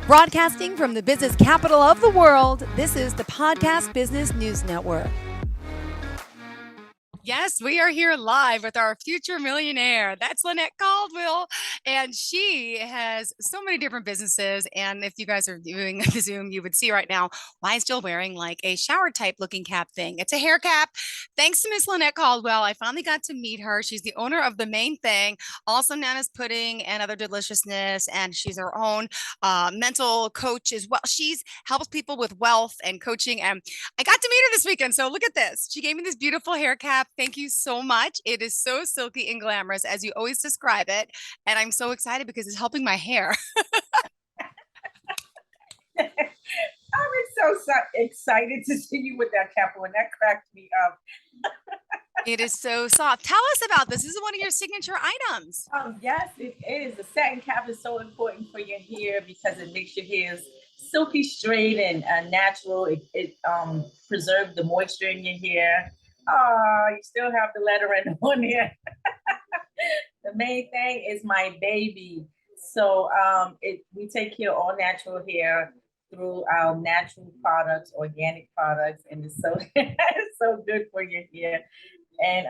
Broadcasting from the business capital of the world, this is the Podcast Business News Network. Yes, we are here live with our future millionaire. That's Lynnette Caldwell. And she has so many different businesses. And if you guys are viewing the Zoom, you would see right now why I'm still wearing like a shower type looking cap thing. It's a hair cap. Thanks to Miss Lynnette Caldwell, I finally got to meet her. She's the owner of theMANEthang, also known as Pudding and Other Deliciousness. And she's her own mental coach as well. She's helps people with wealth and coaching. And I got to meet her this weekend. So look at this. She gave me this beautiful hair cap. Thank you so much. It is so silky and glamorous as you always describe it. And I'm so excited because it's helping my hair. I'm so excited to see you with that cap on. That cracked me up. It is so soft. Tell us about this. This is one of your signature items. Yes, it is. The satin cap is so important for your hair because it makes your hair silky straight and natural. It preserves the moisture in your hair. Oh, you still have the lettering on here. theMANEthang is my baby. So we take care of all natural hair through our natural products, organic products, and it's so it's so good for your hair. And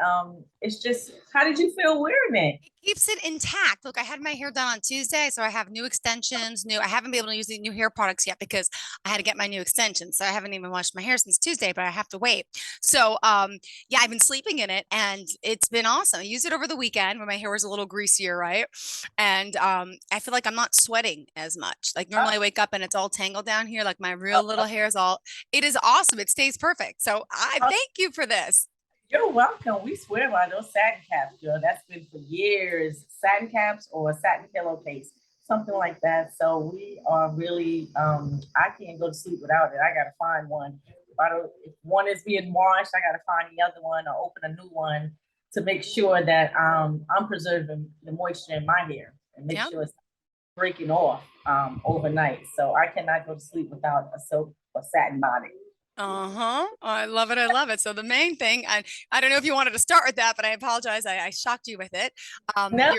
it's just, how did you feel wearing it? It keeps it intact. Look, I had my hair done on Tuesday, so I have new extensions. I haven't been able to use the new hair products yet because I had to get my new extensions. So I haven't even washed my hair since Tuesday, but I have to wait. So yeah, I've been sleeping in it and it's been awesome. I used it over the weekend when my hair was a little greasier, right? And I feel like I'm not sweating as much. Like normally I wake up and it's all tangled down here, like my real little hair is all, it is awesome. It stays perfect. So I thank you for this. You're welcome. We swear by those satin caps, girl. That's been for years. Satin caps or satin pillowcase, something like that. So we are really, I can't go to sleep without it. I got to find one. If one is being washed, I got to find the other one or open a new one to make sure that I'm preserving the moisture in my hair and make sure it's breaking off overnight. So I cannot go to sleep without a soap or satin body. I love it. I love it. So theMANEthang, I don't know if you wanted to start with that, but I apologize. I shocked you with it. No,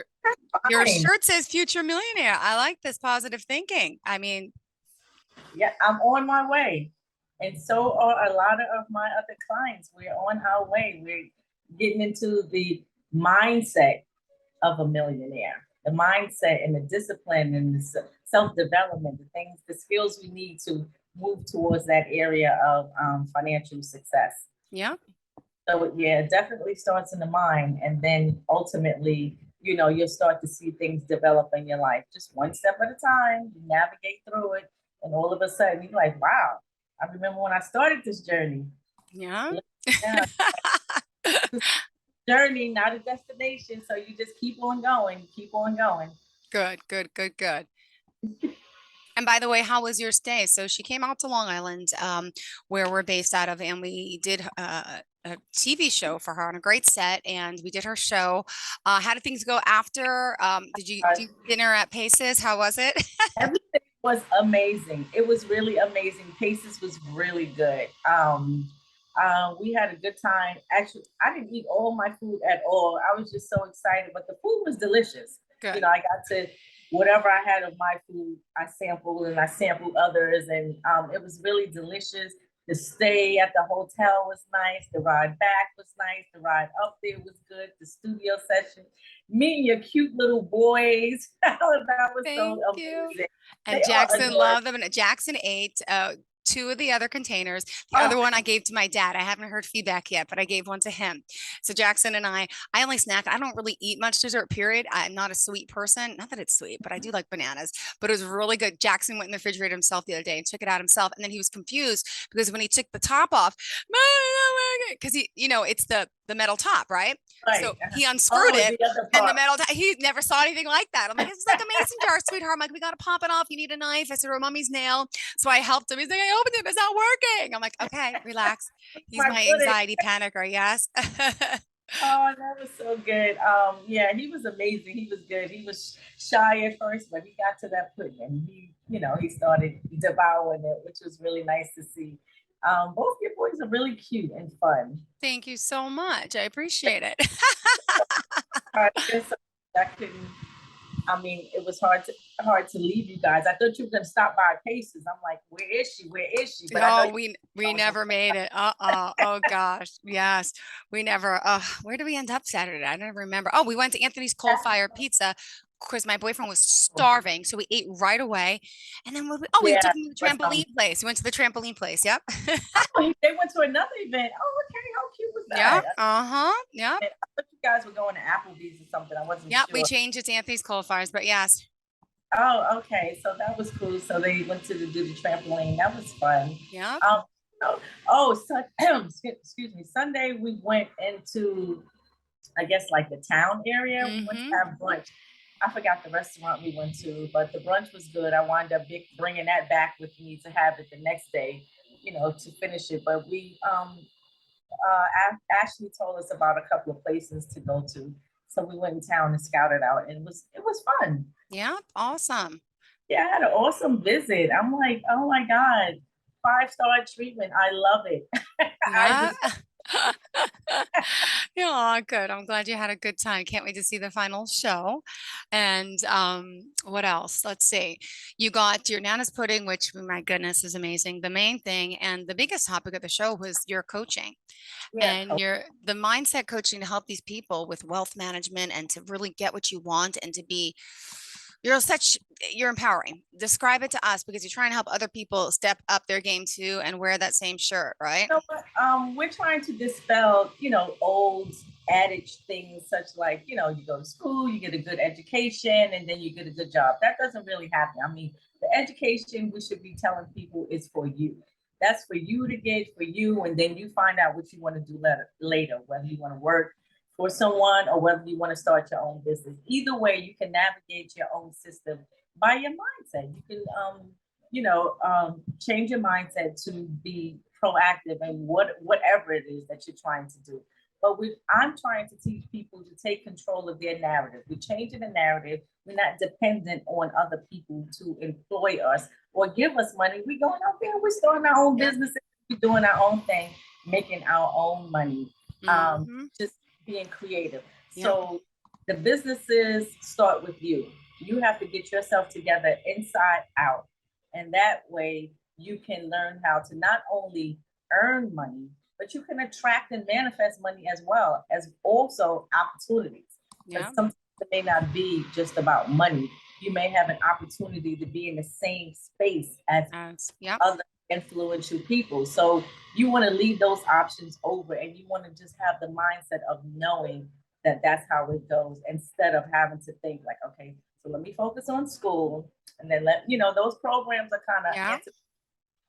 your shirt says future millionaire. I like this positive thinking. I mean, yeah, I'm on my way. And so are a lot of my other clients. We're on our way. We're getting into the mindset of a millionaire, the mindset and the discipline and the self-development, the things, the skills we need to move towards that area of financial success. Yeah. So yeah, it definitely starts in the mind. And then ultimately, you'll start to see things develop in your life, just one step at a time. You navigate through it. And all of a sudden you're like, wow, I remember when I started this journey. Yeah. Journey, not a destination. So you just keep on going, keep on going. Good. And by the way, how was your stay? So she came out to Long Island, where we're based out of, and we did a TV show for her on a great set, and we did her show. How did things go after? Did you do dinner at Pace's? How was it? Everything was amazing. It was really amazing. Pace's was really good. We had a good time. Actually, I didn't eat all my food at all. I was just so excited, but the food was delicious. Good. I got to, whatever I had of my food, I sampled and I sampled others, and it was really delicious. The stay at the hotel was nice. The ride back was nice. The ride up there was good. The studio session, meeting your cute little boys. That was so amazing. And Jackson loved them. And Jackson ate two of the other containers. The other one I gave to my dad. I haven't heard feedback yet, but I gave one to him. So Jackson and I only snack. I don't really eat much dessert, period. I'm not a sweet person. Not that it's sweet, but I do like bananas. But it was really good. Jackson went in the refrigerator himself the other day and took it out himself. And then he was confused because when he took the top off, because it's the metal top, right? So he unscrewed it and the metal top, he never saw anything like that. I'm like, this is like a mason jar, sweetheart. I'm like, we got to pop it off. You need a knife. I said, or mommy's nail. So I helped him. He's like, I opened it, it's not working. I'm like, okay, relax. He's my anxiety panicker. Yes. Oh, that was so good. Yeah, he was amazing. He was good. He was shy at first, but he got to that pudding and he started devouring it, which was really nice to see. Both your boys are really cute and fun. Thank you so much. I appreciate it. I couldn't I mean, it was hard to leave you guys. I thought you were gonna stop by Paces. I'm like, where is she? Where is she? But I know Oh, you we I was never made it. Oh gosh. Yes. We never where did we end up Saturday? I don't remember. Oh, we went to Anthony's Coal Fire Pizza because my boyfriend was starving. So we ate right away. And then we yeah. took him to the But, trampoline place. We went to the trampoline place. Yep. they went to another event. Oh, okay. How cute was Yeah. that? Uh-huh. Yep. I thought you guys were going to Applebee's or something. I wasn't Yep. We sure. changed it to Anthony's Coal Fires, but yes. Oh, okay. So that was cool. So they went to do the trampoline. That was fun. Yep. Um, so excuse me. Sunday we went into, I guess, like the town area. We went to Mm-hmm. have brunch. I forgot the restaurant we went to, but the brunch was good. I wound up bringing that back with me to have it the next day, to finish it. But Ashley told us about a couple of places to go to, so we went in town and scouted out, and it was fun. Yep. Awesome. Yeah, I had an awesome visit. I'm like, oh my God, 5-star treatment. I love it. I Yeah. just, Yeah, good. I'm glad you had a good time. Can't wait to see the final show. And what else? Let's see. You got your Nana's pudding, which my goodness is amazing. The main thing and the biggest topic of the show was your coaching yeah, and your the mindset coaching to help these people with wealth management and to really get what you want and to be you're empowering. Describe it to us because you're trying to help other people step up their game too and wear that same shirt, right? you know what? We're trying to dispel, old adage things such like, you go to school, you get a good education, and then you get a good job. That doesn't really happen. I mean, the education we should be telling people is for you. That's for you to get for you, and then you find out what you want to do later, whether you want to work for someone or whether you want to start your own business. Either way, you can navigate your own system by your mindset. You can change your mindset to be proactive and whatever it is that you're trying to do. But I'm trying to teach people to take control of their narrative. We're changing the narrative. We're not dependent on other people to employ us or give us money. We're going out there, we're starting our own Yeah. businesses, we're doing our own thing, making our own money, Mm-hmm. just being creative. Yep. So the businesses start with you. You have to get yourself together inside out. And that way you can learn how to not only earn money, but you can attract and manifest money as well as also opportunities. Because Yeah. sometimes it may not be just about money. You may have an opportunity to be in the same space as Yep. other influential people. So you want to leave those options over and you want to just have the mindset of knowing that that's how it goes instead of having to think like, okay, so let me focus on school and then those programs are kind Yeah. of,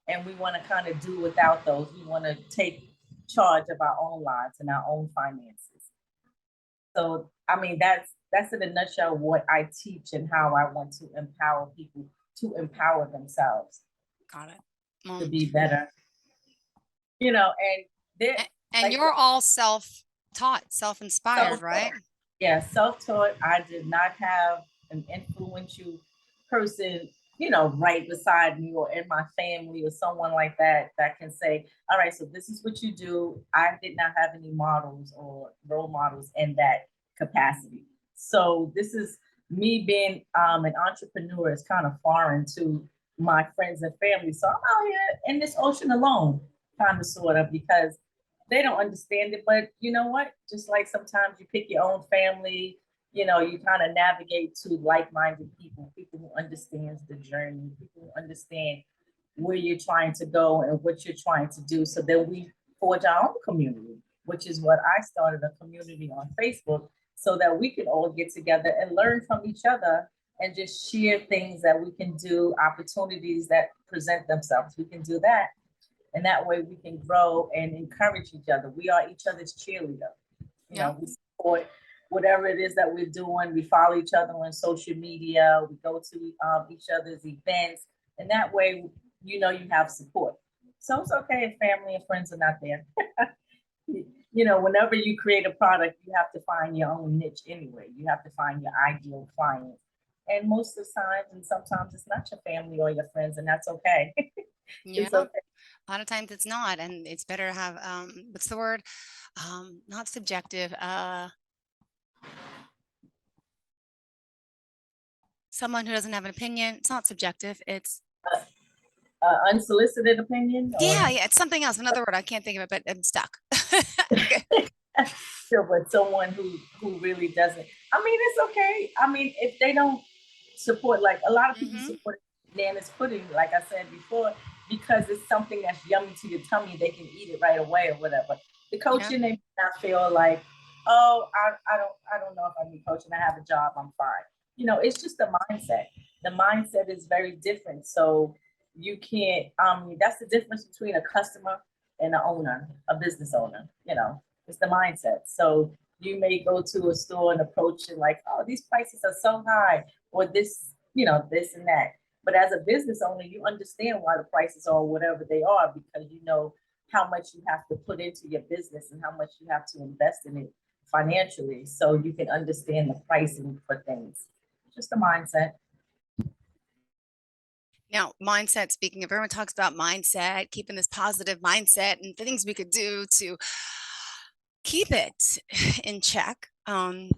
and we want to kind of do without those. We want to take charge of our own lives and our own finances. So, I mean, that's in a nutshell what I teach and how I want to empower people to empower themselves Got it. to Well, be better. And there, and like you're all self-taught, self-inspired, self-taught. right? Yeah, self-taught. I did not have an influential person, right beside me or in my family or someone like that can say, all right, so this is what you do. I did not have any models or role models in that capacity. So this is me being an entrepreneur is kind of foreign to my friends and family. So I'm out here in this ocean alone, kind of sort of, because they don't understand it. But you know what? Just like sometimes you pick your own family, you kind of navigate to like-minded people who understands the journey, people who understand where you're trying to go and what you're trying to do. So then we forge our own community, which is what I started a community on Facebook so that we can all get together and learn from each other and just share things that we can do, opportunities that present themselves. We can do that. And that way we can grow and encourage each other. We are each other's cheerleader. Yeah. We support whatever it is that we're doing. We follow each other on social media. We go to each other's events. And that way, you have support. So it's okay if family and friends are not there. Whenever you create a product, you have to find your own niche anyway. You have to find your ideal client. And most of the times, and sometimes it's not your family or your friends, and that's okay. Yeah. It's okay. A lot of times it's not, and it's better to have what's the word? Not subjective, someone who doesn't have an opinion. It's not subjective. It's Unsolicited opinion yeah, or yeah. It's something else. Another word. I can't think of it, but I'm stuck. sure, but someone who really doesn't. I mean, it's okay. I mean, if they don't support, like a lot of people Hmm. support Nana's pudding, like I said before, because it's something that's yummy to your tummy. They can eat it right away or whatever. The Yeah. coaching, they may not feel like, oh, I don't know if I need coaching. I have a job. I'm fine. It's just the mindset. The mindset is very different. So you can't. That's the difference between a customer and an owner, a business owner. It's the mindset. So you may go to a store and approach it like, oh, these prices are so high, or this and that. But as a business owner, you understand why the prices are whatever they are because you know how much you have to put into your business and how much you have to invest in it financially. So you can understand the pricing for things. Just a mindset. Now, mindset, speaking of, everyone talks about mindset, keeping this positive mindset and the things we could do to keep it in check. And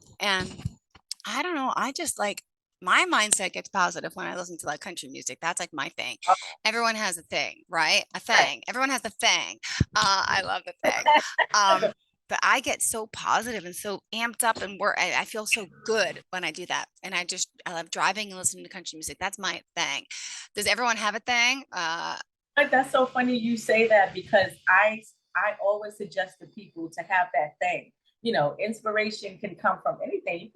I don't know, I just like my mindset gets positive when I listen to like country music. That's like my thing. Oh, Everyone has a thing, right? A right. thing. Everyone has the thing. I love the thing. But I get so positive and so amped up and I feel so good when I do that. And I love driving and listening to country music. That's my thing. Does everyone have a thing? But that's so funny you say that because I always suggest to people to have that thing. Inspiration can come from anything.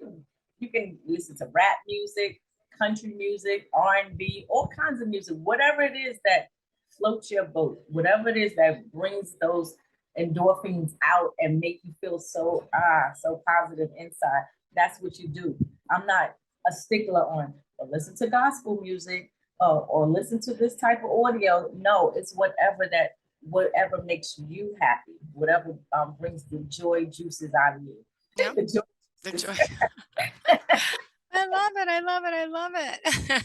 You can listen to rap music, country music, R&B, all kinds of music, whatever it is that floats your boat, whatever it is that brings those endorphins out and make you feel so positive inside. That's what you do. I'm not a stickler on, but listen to gospel music, or listen to this type of audio. No, it's whatever makes you happy, whatever brings the joy juices out of you. Yeah, The joy the juices. joy. I love it. I love it. I love it.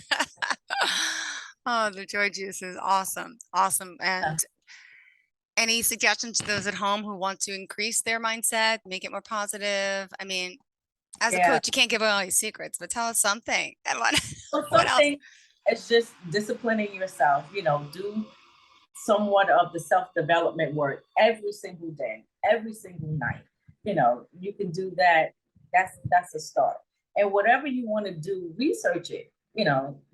Oh, the joy juice is awesome. Awesome. And any suggestions to those at home who want to increase their mindset, make it more positive? I mean, as a Yeah. coach, you can't give away all your secrets, but tell us something. And what, So what else? something, it's just disciplining yourself. Do somewhat of the self-development work every single day, every single night. You can do that. That's a start. And whatever you want to do, research it.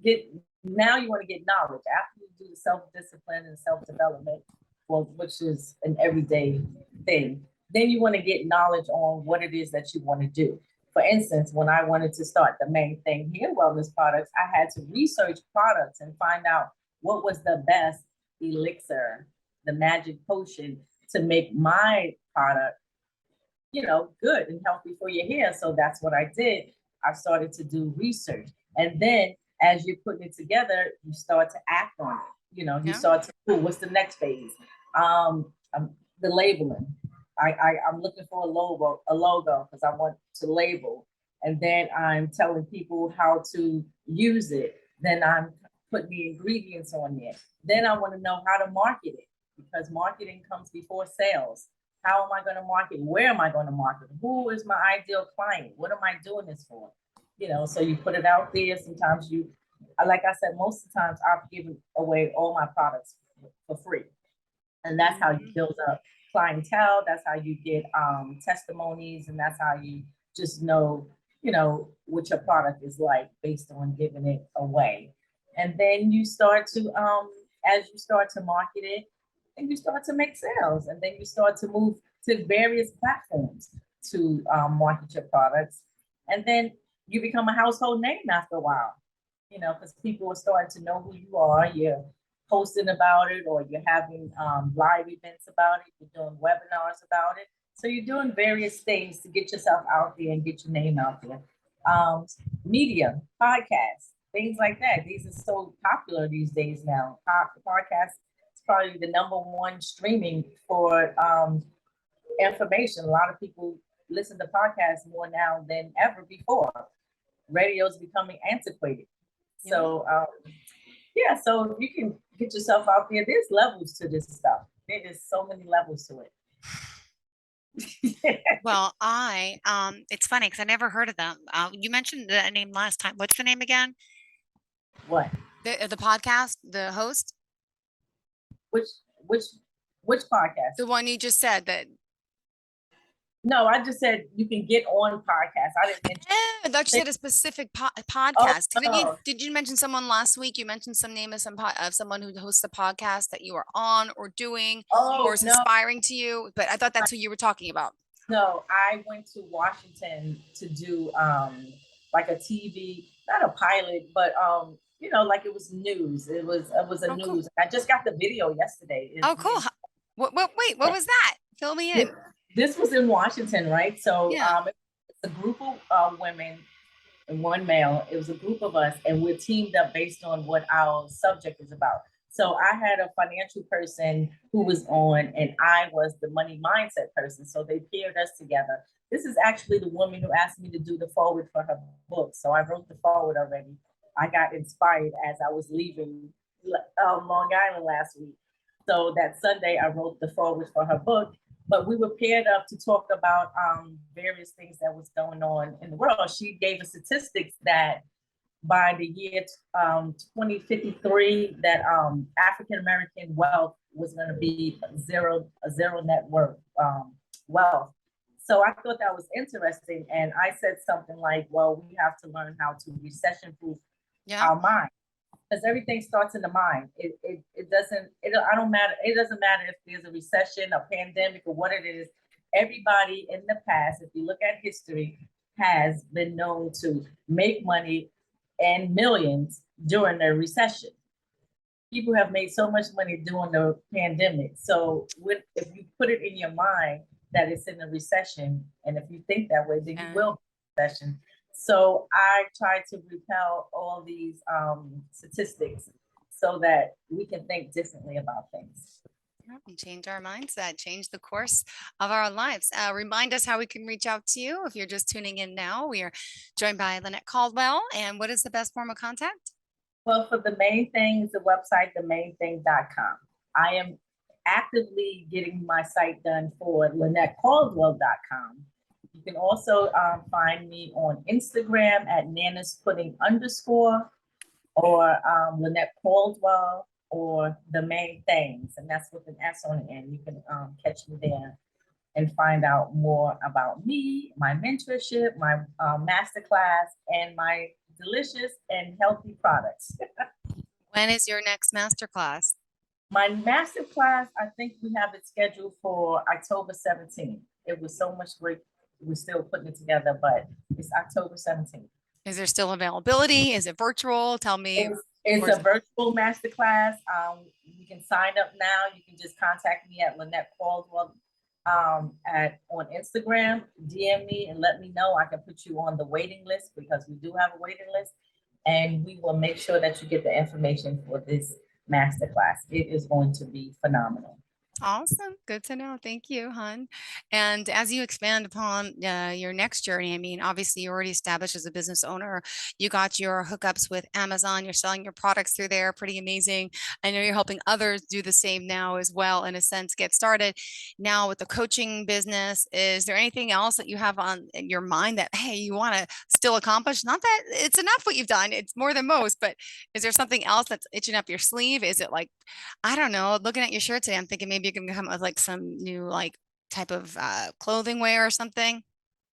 Get now you want to get knowledge after you do the self-discipline and self-development, well, which is an everyday thing. Then you want to get knowledge on what it is that you want to do. For instance, when I wanted to start the main thing here, wellness products, I had to research products and find out what was the best elixir, the magic potion to make my product, good and healthy for your hair. So that's what I did. I started to do research. And then as you're putting it together, you start to act on it. You Yeah. start to, ooh, what's the next phase? The labeling. I'm looking for a logo because I want to label. And then I'm telling people how to use it. Then I'm putting the ingredients on there. Then I want to know how to market it because marketing comes before sales. How am I going to market? Where am I going to market? Who is my ideal client? What am I doing this for? So you put it out there. Sometimes like I said, most of the times I've given away all my products for free. And that's how you Mhm. build up clientele. That's how you get testimonies. And that's how you just what your product is like based on giving it away. And then you start to, as you start to market it, and you start to make sales. And then you start to move to various platforms to market your products. And then you become a household name after a while, because people are starting to know who you are. You're posting about it, or you're having live events about it. You're doing webinars about it. So you're doing various things to get yourself out there and get your name out there. Um, Media, podcasts, things like that. These are so popular these days now. Podcasts is probably the number one streaming for information. A lot of people listen to podcasts more now than ever before. Radio is becoming antiquated. Yeah. So yeah, so you can get yourself out there. There's levels to this stuff. There is so many levels to it. Well, it's funny because I never heard of them. You mentioned the name last time. What's the name again? What? The podcast, the host, Which which which podcast? the one you just said that. No, I just said you can get on podcasts. I didn't mention. I thought you said a specific Oh podcast. no, Did you mention someone last week? You mentioned some name of of someone who hosts a podcast that you are on or doing or oh is no, inspiring to you. But I thought that's who you were talking about. no. I went to Washington to do like a TV, not a pilot, but like it was news. It was a Oh, cool. news. I just got the video yesterday. Oh, It's cool. me. Wait, what was that? Fill me This, in. this was in Washington, right? So Yeah. it's a group of women and one male. It was a group of us, and we're teamed up based on what our subject is about. So I had a financial person who was on, and I was the money mindset person. So they paired us together. This is actually the woman who asked me to do the forward for her book. So I wrote the forward already. I got inspired as I was leaving Long Island last week. So that Sunday, I wrote the forward for her book, but we were paired up to talk about various things that was going on in the world. She gave us statistics that by the year 2053, that African American wealth was going to be a zero net worth wealth. So I thought that was interesting, and I said something like, "Well, we have to learn how to recession-proof Yeah. our mind." Because everything starts in the mind. It doesn't, I don't matter. It doesn't matter if there's a recession, a pandemic, or what it is. Everybody in the past, if you look at history, has been known to make money and millions during the recession. People have made so much money during the pandemic. So if you put it in your mind that it's in a recession, and if you think that way, then you will be in a recession. So I try to repel all these statistics so that we can think differently about things. And change our mindset, change the course of our lives. Remind us how we can reach out to you if you're just tuning in now. We are joined by Lynnette Caldwell. And what is the best form of contact? Well, for the main thing is the website, themanethang.com. I am actively getting my site done for LynetteCaldwell.com. You can also find me on Instagram at Nana's Pudding _ or Lynnette Caldwell or The Main Things, and that's with an S on the end. You can catch me there and find out more about me, my mentorship, my masterclass, and my delicious and healthy products. When is your next masterclass? My masterclass, I think we have it scheduled for October 17th. It was so much great. We're still putting it together, but it's October 17th. Is there still availability? Is it virtual? Tell me. It's a virtual masterclass. You can sign up now. You can just contact me at Lynnette Caldwell on Instagram. DM me and let me know. I can put you on the waiting list because we do have a waiting list, and we will make sure that you get the information for this masterclass. It is going to be phenomenal. Awesome. Good to know. Thank you, hon. And as you expand upon your next journey, I mean, obviously you're already established as a business owner. You got your hookups with Amazon. You're selling your products through there. Pretty amazing. I know you're helping others do the same now as well, in a sense, get started. Now with the coaching business, is there anything else that you have on in your mind that, hey, you want to still accomplish? Not that it's enough what you've done. It's more than most, but is there something else that's itching up your sleeve? Is it like, I don't know, looking at your shirt today, I'm thinking maybe you can come up with like some new like type of clothing wear or something.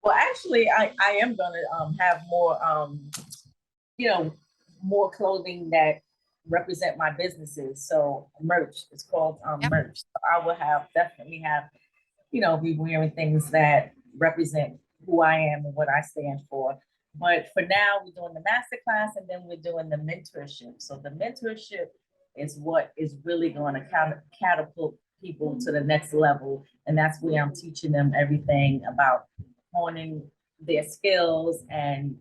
Well, actually, I am going to have more, more clothing that represent my businesses. So merch, it's called Yep. merch. So I will definitely have, be wearing things that represent who I am and what I stand for. But for now, we're doing the masterclass, and then we're doing the mentorship. So the mentorship is what is really going to catapult people to the next level. And that's where I'm teaching them everything about honing their skills and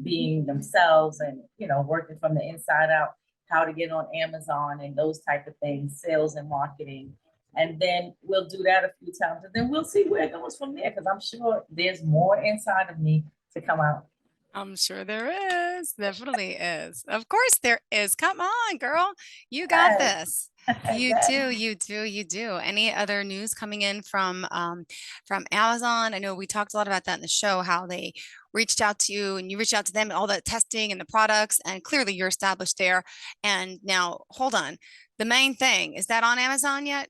being themselves, and working from the inside out, how to get on Amazon and those type of things, sales and marketing. And then we'll do that a few times, and then we'll see where it goes from there, because I'm sure there's more inside of me to come out. I'm sure there is. Definitely is. Of course there is. Come on, girl. You got this. You do, you do, you do. Any other news coming in from Amazon? I know we talked a lot about that in the show, how they reached out to you and you reached out to them, all the testing and the products, and clearly you're established there. And now, hold on, the main thing, is that on Amazon yet?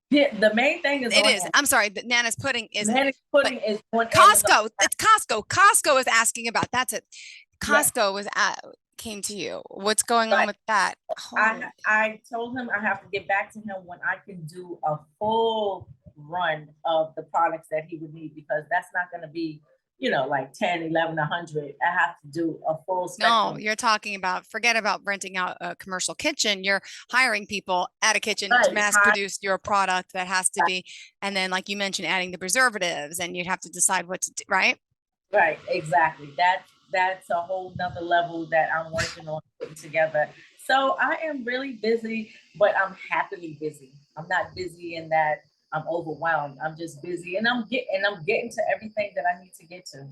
Yeah, the main thing is It on is. Amazon. I'm sorry, the Nana's pudding isn't, Manic but pudding is on Amazon. Costco, it's Costco. Costco is asking about, that's it. Yes, Costco was at, came to you. What's going on but with that? Holy, I told him I have to get back to him when I can do a full run of the products that he would need, because that's not going to be, like 10, 11, 100. I have to do a full no, spectrum. you're talking about, forget about renting out a commercial kitchen. You're hiring people at a kitchen to Right, mass high, produce your product that has to be, and then like you mentioned, adding the preservatives, and you'd have to decide what to do, right? right, exactly. That's a whole nother level that I'm working on putting together. So I am really busy, but I'm happily busy. I'm not busy in that I'm overwhelmed. I'm just busy, and I'm getting to everything that I need to get to.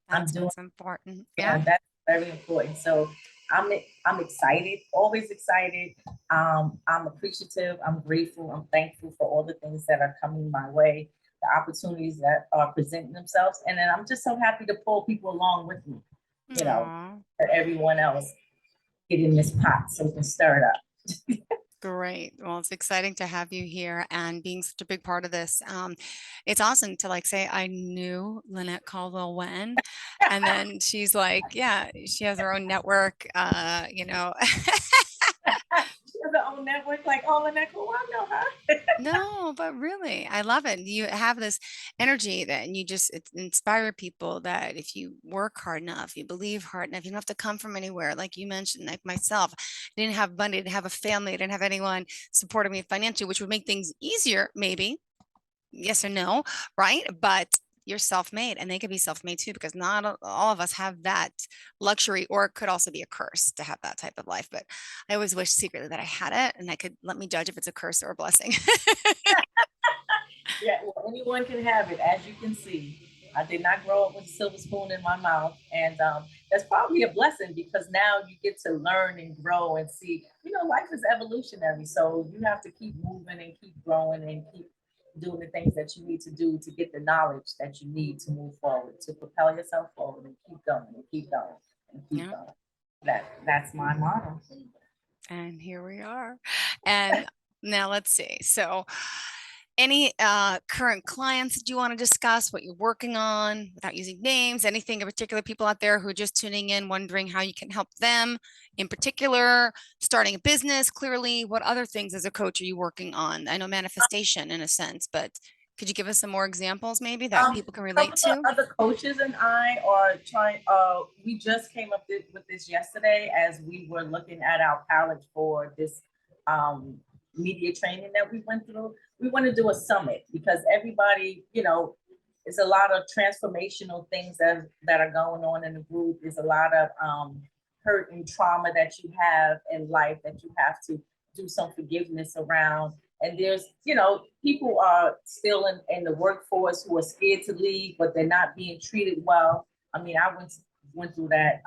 I'm That's doing, what's important. Yeah. that's very important. So I'm I'm excited, always excited. I'm appreciative. I'm grateful. I'm thankful for all the things that are coming my way, the opportunities that are presenting themselves, and then I'm just so happy to pull people along with me. You know, Aw. for everyone else get in this pot so we can stir it up. Great. Well, it's exciting to have you here and being such a big part of this. It's awesome to like say, I knew Lynnette Caldwell when, and then she's like, yeah, she has her own network, She has her own network, like all of that. Cool, I know her. No, but really, I love it. You have this energy that, and you just inspire people that if you work hard enough, you believe hard enough, you don't have to come from anywhere. Like you mentioned, like myself, I didn't have money, I didn't have a family, I didn't have anyone supporting me financially, which would make things easier, maybe. Yes or no, right? But you're self-made, and they could be self-made too, because not all of us have that luxury, or it could also be a curse to have that type of life. But I always wish secretly that I had it, and I could let me judge if it's a curse or a blessing. Yeah, well, anyone can have it, as you can see. I did not grow up with a silver spoon in my mouth, and that's probably a blessing, because now you get to learn and grow and see. Life is evolutionary, so you have to keep moving and keep growing and keep doing the things that you need to do to get the knowledge that you need to move forward, to propel yourself forward, and keep going and keep going and keep Yeah. going. That's my motto. And here we are. And now let's see. So, any current clients that you want to discuss, what you're working on without using names, anything in particular, people out there who are just tuning in, wondering how you can help them in particular, starting a business, clearly, what other things as a coach are you working on? I know manifestation in a sense, but could you give us some more examples maybe that people can Some relate of the to? other coaches and I are trying. We just came up with this yesterday as we were looking at our palette for this um, media training that we went through. We want to do a summit, because everybody, it's a lot of transformational things that are going on in the group. There's a lot of hurt and trauma that you have in life that you have to do some forgiveness around. And there's, people are still in the workforce who are scared to leave, but they're not being treated well. I mean, I went through that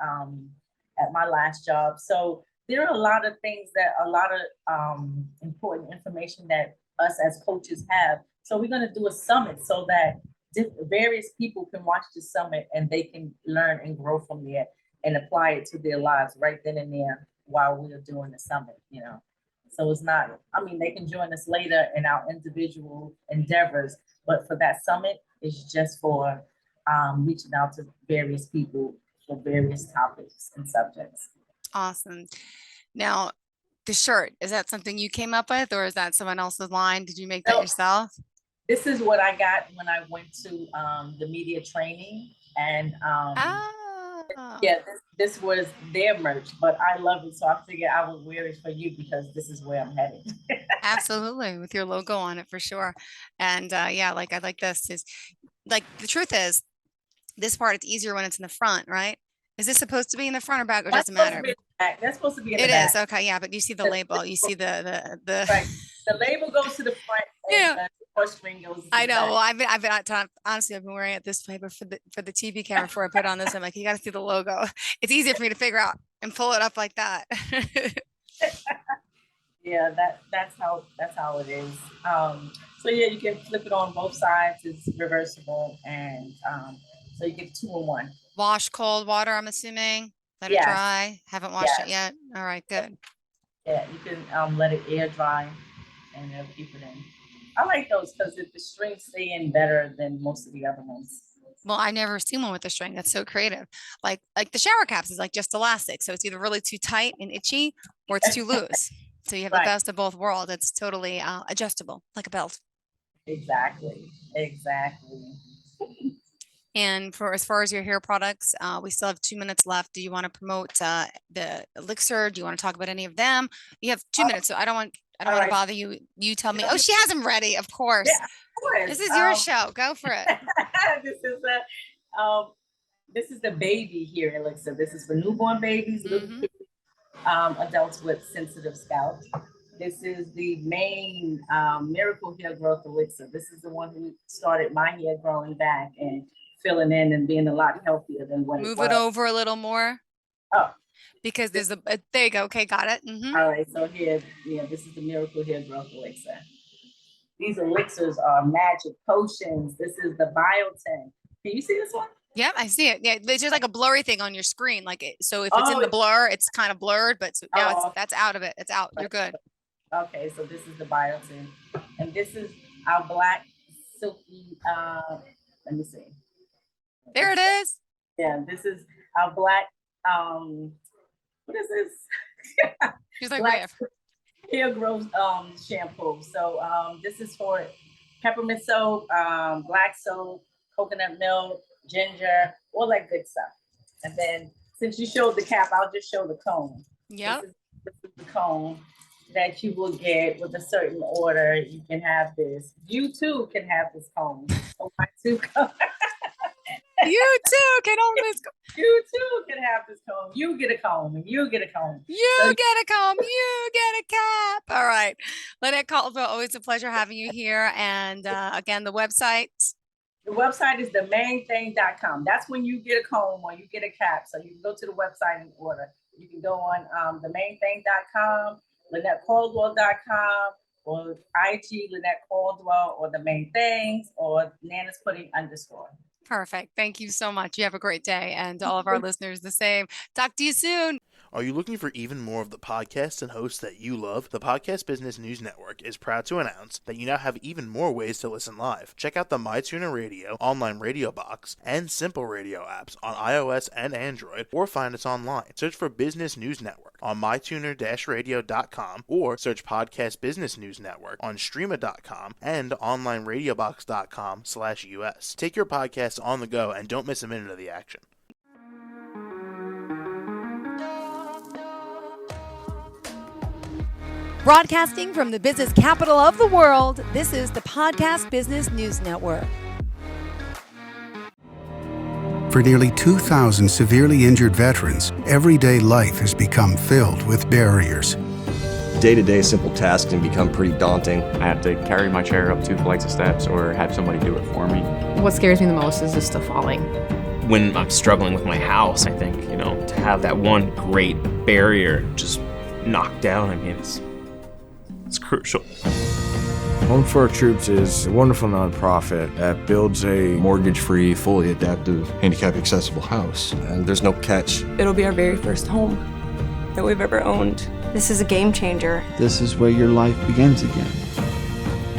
at my last job. So there are a lot of things, that a lot of important information that us as coaches have. So we're going to do a summit so that various people can watch the summit, and they can learn and grow from there and apply it to their lives right then and there while we're doing the summit. So it's not, I mean, they can join us later in our individual endeavors, but for that summit, it's just for reaching out to various people for various topics and subjects. Awesome. Now, the shirt, is that something you came up with, or is that someone else's line? Did you make that So yourself? this is what I got when I went to the media training, and Ah, yeah, this was their merch, but I love it, so I figured I would wear it for you, because this is where I'm headed. absolutely, with your logo on it for sure. And yeah, like I like this is like the truth is this part it's easier when it's in the front, right? Is this supposed to be in the front or back, or That's does it supposed to matter? be in the back. That's supposed to be in the It is. back. Okay, yeah, but you see the The label, you see the right. The label goes to the front, and yeah. the horse string goes to I the know. back. Well, I've been honestly, I've been wearing it this way, but for the TV camera before I put it on this, I'm like, you got to see the logo. It's easier for me to figure out and pull it up like that. Yeah, that's how it is. So yeah, you can flip it on both sides. It's reversible, and so you get two in one. Wash cold water, I'm assuming. Let it Yes. dry. Haven't washed it Yes. yet. All right, good. Yeah, you can let it air dry and it'll keep it in. I like those because the strings stay in better than most of the other ones. Well, I never seen one with a string. That's so creative. Like the shower caps is like just elastic. So it's either really too tight and itchy or it's too loose. So you have the Right. best of both worlds. It's totally adjustable, like a belt. Exactly. And for as far as your hair products, we still have 2 minutes left. Do you want to promote the elixir? Do you want to talk about any of them? You have 2 minutes, so I don't want All to right. bother you. You tell me. Oh, she has them ready, of course. Yeah, of course. This is your show. Go for it. This is the baby hair elixir. This is for newborn babies, little Mhm. kids, adults with sensitive scalps. This is the main miracle hair growth elixir. This is the one who started my hair growing back and filling in and being a lot healthier than what Move it was. it over a little more Oh, because there's there you go. Okay, got it. Mhm. all right. So here, this is the miracle hair growth elixir. These elixirs are magic potions. This is the biotin. Can you see this one? Yep, I see it. Yeah, there's just like a blurry thing on your screen. So if it's in the it's- blur, it's kind of blurred, but now Oh. that's out of it. It's out. You're good. Okay, so this is the biotin. And this is our black silky, let me see. There it is. Yeah, this is our black, what is this? She's like, Black "Where?" hair growth shampoo. So this is for peppermint soap, black soap, coconut milk, ginger, all that good stuff. And then since you showed the cap, I'll just show the cone. Yep. This is the cone that you will get with a certain order. You can have this. You too can have this cone. So my two cones. You too can own this. You too can have this comb. You get a comb and you get a comb. You So- get a comb. You get a cap. All right. Lynnette Caldwell, always a pleasure having you here. And again, the website. The website is theMANEthang.com. That's when you get a comb or you get a cap. So you can go to the website and order. You can go on theMANEthang.com, LynetteCaldwell.com, or IG Lynnette Caldwell, or The Main Things, or Nana's Pudding _ Perfect. Thank you so much. You have a great day. And to all of our listeners, the same. Talk to you soon. Are you looking for even more of the podcasts and hosts that you love? The Podcast Business News Network is proud to announce that you now have even more ways to listen live. Check out the MyTuner Radio, online radio box, and Simple Radio apps on iOS and Android, or find us online. Search for Business News Network on mytuner-radio.com, or search Podcast Business News Network on streama.com and onlineradiobox.com/US. Take your podcast on the go and don't miss a minute of the action. Broadcasting from the business capital of the world, this is the Podcast Business News Network. For nearly 2,000 severely injured veterans, everyday life has become filled with barriers. Day-to-day simple tasks can become pretty daunting. I have to carry my chair up 2 flights of steps or have somebody do it for me. What scares me the most is just the falling. When I'm struggling with my house, I think, to have that one great barrier just knocked down, it's crucial. Home for Our Troops is a wonderful nonprofit that builds a mortgage-free, fully adaptive, handicap-accessible house. And there's no catch. It'll be our very first home that we've ever owned. This is a game changer. This is where your life begins again.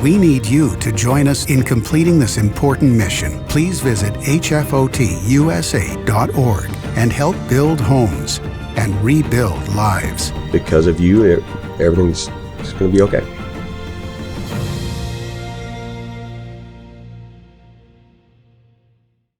We need you to join us in completing this important mission. Please visit hfotusa.org and help build homes and rebuild lives. Because of you, everything's going to be okay.